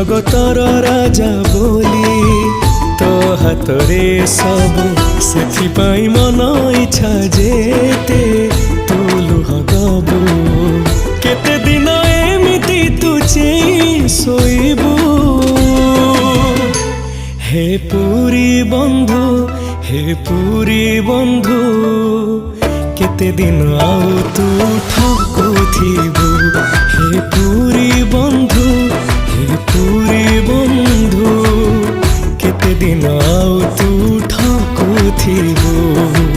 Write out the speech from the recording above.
जगतर राजा बोली तो हाथरे सब से मन इच्छा जेते तू लुह दबू केते दिन एमिति तू चेई सोइबू हे पुरी बंधु केते दिन आउ तू ठकुथिबू हे पुरी बंधु केते दिन आउ तू ठकुथिबू।